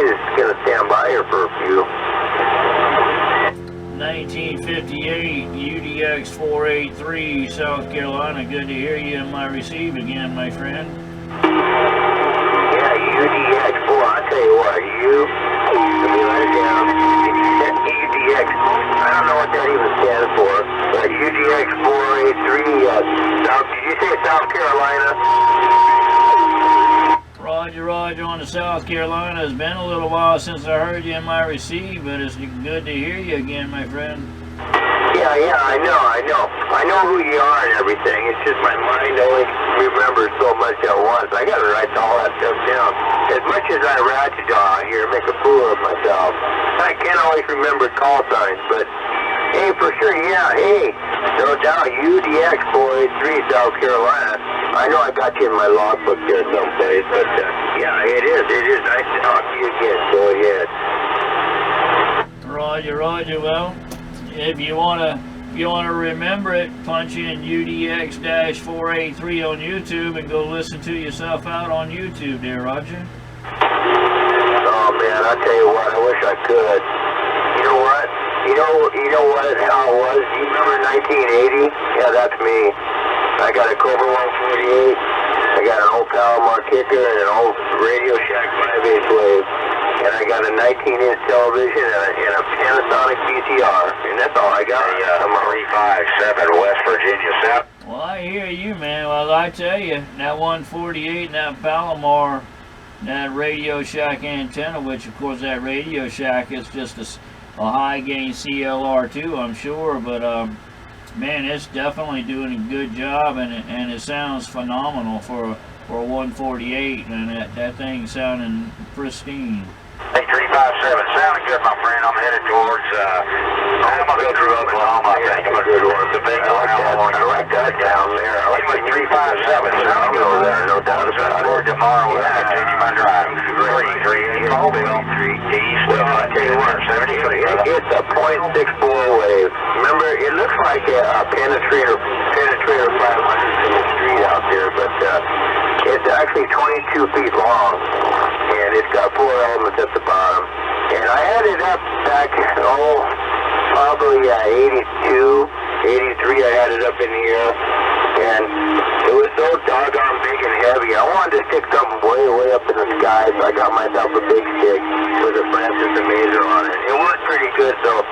is going to stand by here for a few. 1958, UDX 483, South Carolina. Good to hear you in my receive again, my friend. Yeah, UDX 4, I'll tell you what, let me write it down. UDX, I don't know what that even stands for, but UDX 483, did you say South Carolina? Roger on the South Carolina. It's been a little while since I heard you in my receive, but it's good to hear you again, my friend. Yeah, I know who you are and everything. It's just my mind only remembers so much at once. I gotta write all that stuff down. As much as I ratchet out here, make a fool of myself, I can't always remember call signs, but hey, for sure, yeah, hey, no doubt, UDX 483, South Carolina. I know I got you in my logbook there someplace, but yeah, it is nice to talk to you again. Go ahead. Roger. Well, if you wanna remember it, punch in UDX-483 on YouTube and go listen to yourself out on YouTube there, Roger. Oh man, I tell you what, I wish I could. You know what? You know what? How it was? Do you remember 1980? Yeah, that's me. I got a Cobra 148. I got an old Palomar kicker and an old Radio Shack 5/8 wave. And I got a 19-inch television and a Panasonic VCR. And that's all I got. I'm a 357 West Virginia South. Well, I hear you, man. Well, I tell you, that 148 and that Palomar, that Radio Shack antenna, which of course that Radio Shack is just a high gain CLR2, I'm sure, but man, it's definitely doing a good job, and it sounds phenomenal for a 148, and that thing sounding pristine. Hey, 357, sounding good, my friend. I'm headed towards, I'm going to go through Oklahoma, I think. I'm going to go towards the big California. I like that down there. I like 357, sounding good over there, no doubt about it. Tomorrow, we'll continue my drive. 338, Mobile, 3 East, well, I tell you what, 70. It's a .64 wave. Remember, it looks like a penetrator 500 in the street out there, but it's actually 22 feet long, and it's got 4 elements at the bottom. And I had it up back, probably 82, 83, I had it up in the air, and it was so doggone big and heavy. I wanted to stick something way up in the sky, so I got myself a big stick with a Francis and Mazer on it. It worked pretty good, so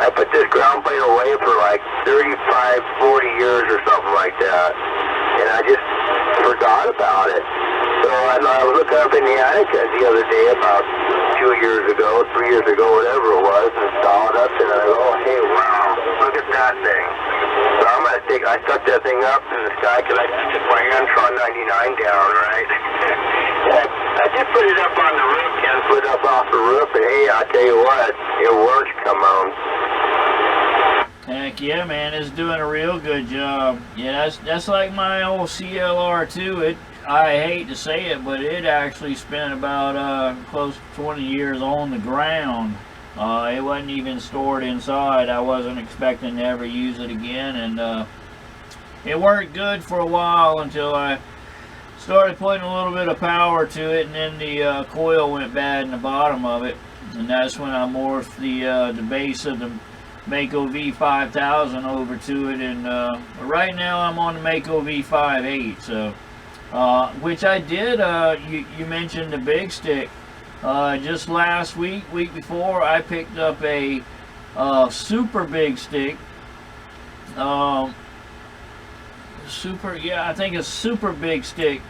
I put this ground plane away for like 35, 40 years or something like that, and I just forgot about it. So I was looking up in the attic the other day, about 2 years ago, 3 years ago, whatever it was, and saw it up, and I go, oh, hey, wow, look at that thing. So I stuck that thing up in the sky, because I took my Antron 99 down, right? I just put it up on the roof, 10 foot up off the roof, and hey, I tell you what, it works, come on. Heck yeah, man, it's doing a real good job. Yeah, that's like my old CLR2. I hate to say it, but it actually spent about close to 20 years on the ground. It wasn't even stored inside. I wasn't expecting to ever use it again, and it worked good for a while until I started putting a little bit of power to it, and then the coil went bad in the bottom of it, and that's when I morphed the base of the Mako V5000 over to it, and right now I'm on the Mako V58, so which I did. You mentioned the big stick. Just last week before, I picked up a super big stick. I think a super big stick,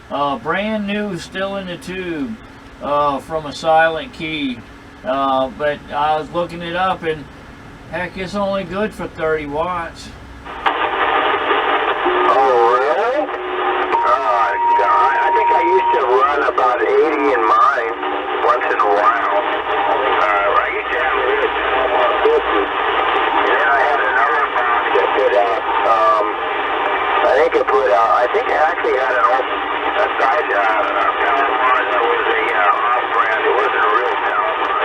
brand new, still in the tube, from a Silent Key. But I was looking it up, and heck, it's only good for 30 watts. Oh, really? Oh, God. I think I used to run about 80 in mine once in a while. I used to have it at 50. And then I had another box that put out, I think it actually had a side Palomar that was a off-brand. It wasn't a real Palomar.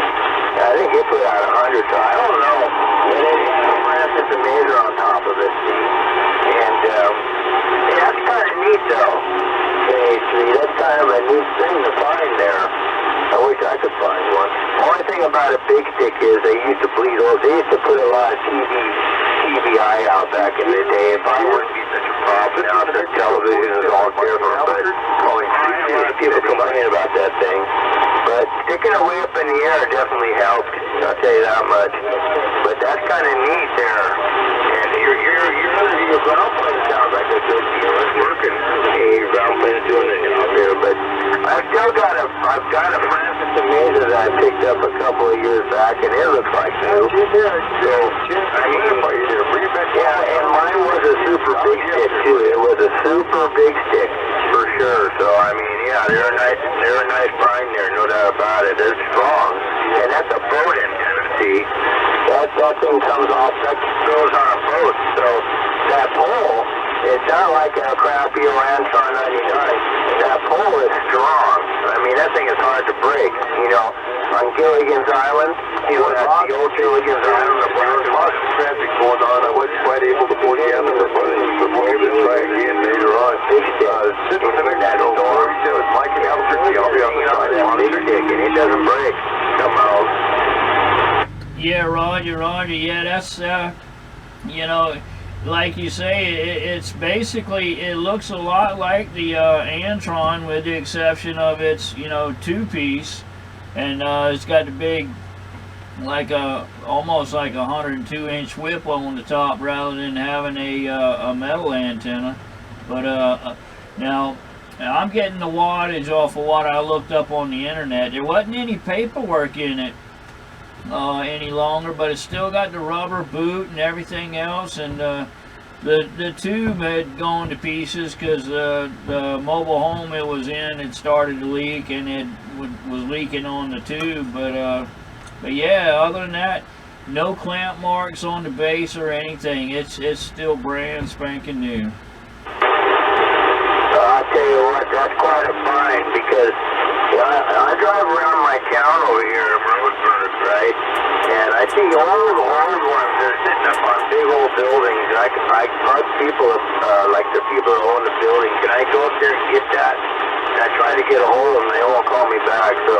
I think it put out 100, so I don't know. But it had a Francis and Mazer on top of it, see? And, yeah, that's kind of neat, though. That's kind of a neat thing to find there. I wish I could find about a big stick is they used to bleed those. They used to put a lot of TBI out back in the day. It probably wouldn't be such a problem now. Their television is all different, but people complain about that thing. But sticking it way up in the air definitely helped. I'll tell you that much. But that's kind of neat there. And your ground plane sounds like a good deal. It's working. Hey, your ground plane's doing it out there. But I've got a Francis Amazing that I picked up a couple of years back, and it looks like new. So, I mean, yeah, and mine was a super big stick too. It was a super big stick for sure. So, I mean, yeah, they're a nice brine there, no doubt about it. They're strong, and that's a boat antenna. See, that thing comes off, that goes on a boat. So that pole, it's not like a crappy old Antron 99. That pole is strong. I mean, that thing is hard to break. You know, on Gilligan's Island, you know, that's the old Gilligan's Island, the brown traffic going on. I wasn't quite able to pull you out of the footage, but we're going to try again later on. Big stick. In that storm, it's Mike and Albuquerque. I'll be on the side. Big stick, and it doesn't break. Come on. Yeah, Roger. Yeah, that's, you know, like you say, it's basically, it looks a lot like the Antron with the exception of its, you know, two-piece. And it's got the big, like almost like a 102-inch whip on the top rather than having a metal antenna. But now, I'm getting the wattage off of what I looked up on the internet. There wasn't any paperwork in it any longer, but it's still got the rubber boot and everything else, and the tube had gone to pieces because the mobile home it was in had started to leak, and it was leaking on the tube. But yeah, other than that, no clamp marks on the base or anything. It's still brand spanking new. I'll tell you what, that's quite a find, because I drive around my town over here in Roseburg, right? And I see old ones that are sitting up on big old buildings. And I talk to people, like the people that own the building. Can I go up there and get that? And I try to get a hold of them, they won't call me back. So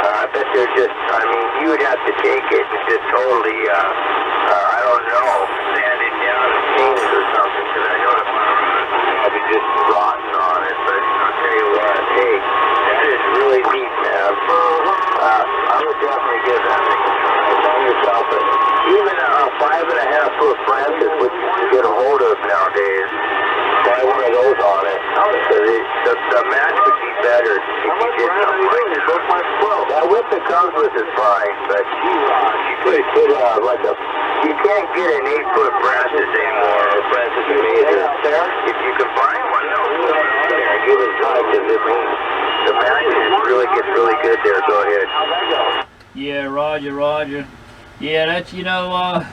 I bet they're just, I mean, you would have to take it and just totally, I don't know, sand it down and paint it or something, because I know that I'll be just rotten on it. But I'll tell you what, hey, that is really neat, man. I would definitely give that thing a try. Tell yourself that even a 5.5 foot Francis, which you can get a hold of nowadays, try one of those on it. Because the match would be better if you did something like that. That whip that comes with is fine, but you could get like a, you can't get an 8-foot Francis anymore, or Francis Amazing. If you can find one, no, give it a try, because the match really gets really good there. Go ahead. Yeah, Roger. Yeah, that's, you know,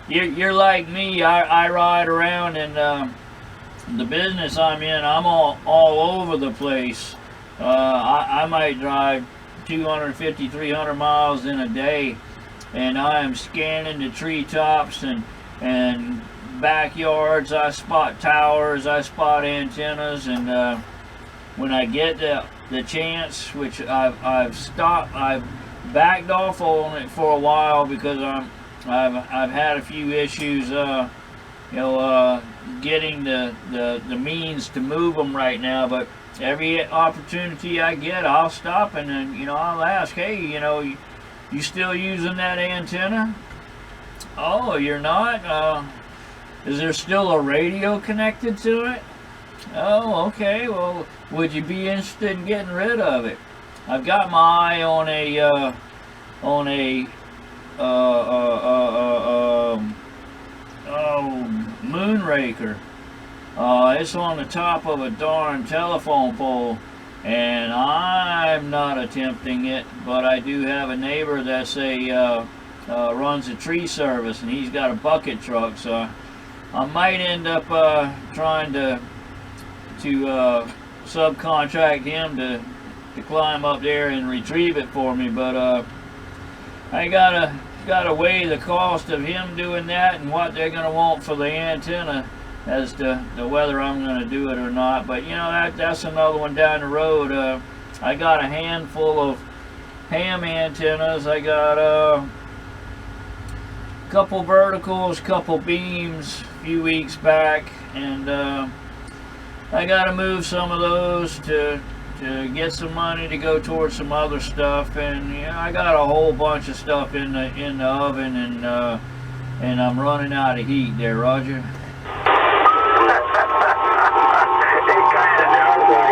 you're like me. I ride around, and the business I'm in, I'm all over the place. I might drive 250, 300 miles in a day, and I am scanning the treetops and backyards. I spot towers, I spot antennas, and when I get the chance, which I've backed off on it for a while because I've had a few issues, you know, getting the means to move them right now. But every opportunity I get, I'll stop and then, you know, I'll ask, hey, you know, you still using that antenna? Oh, you're not? Is there still a radio connected to it? Oh, okay. Well, would you be interested in getting rid of it? I've got my eye on a moonraker. It's on the top of a darn telephone pole, and I'm not attempting it, but I do have a neighbor that's runs a tree service, and he's got a bucket truck, so I might end up trying to subcontract him to climb up there and retrieve it for me. But I gotta weigh the cost of him doing that and what they're gonna want for the antenna as to whether I'm gonna do it or not. But you know, that's another one down the road. I got a handful ham antennas. I got a couple verticals, couple beams a few weeks back, and I got to move some of those to get some money to go towards some other stuff. And yeah, I got a whole bunch of stuff in the oven, and I'm running out of heat there, Roger.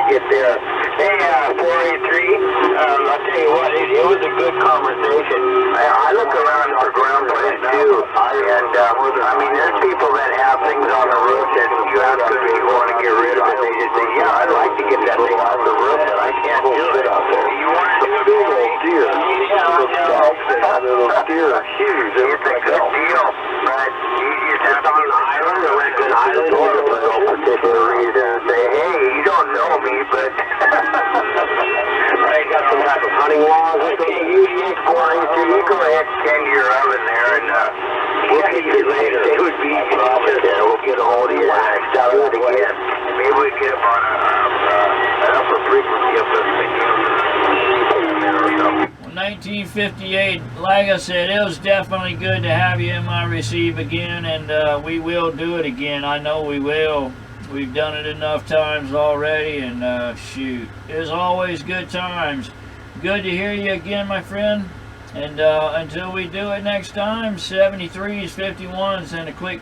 Get there. Hey, 483, I'll tell you what, it was a good conversation. I look around for ground plans too, and I mean, there's people that have things on the roof that you ask them if you want to get rid of it, they just say, yeah, I'd like to get that thing off the roof, but I can't do it out there. You want to do it? Big old deer. Little deer are huge. It's a good deal, but you just on an island, or went to an island for no particular reason, and say, hey, you don't know me, but I got some type of hunting laws. Okay, you go ahead and tend your oven there, and we'll get you later. It would be we'll get a hold of you next time again. Maybe we get up on an upper frequency of this thing. 1958, like I said, it was definitely good to have you in my receive again, and we will do it again. I know we will. We've done it enough times already, and shoot, it's always good times. Good to hear you again, my friend. And until we do it next time, 73s, 51s, and a quick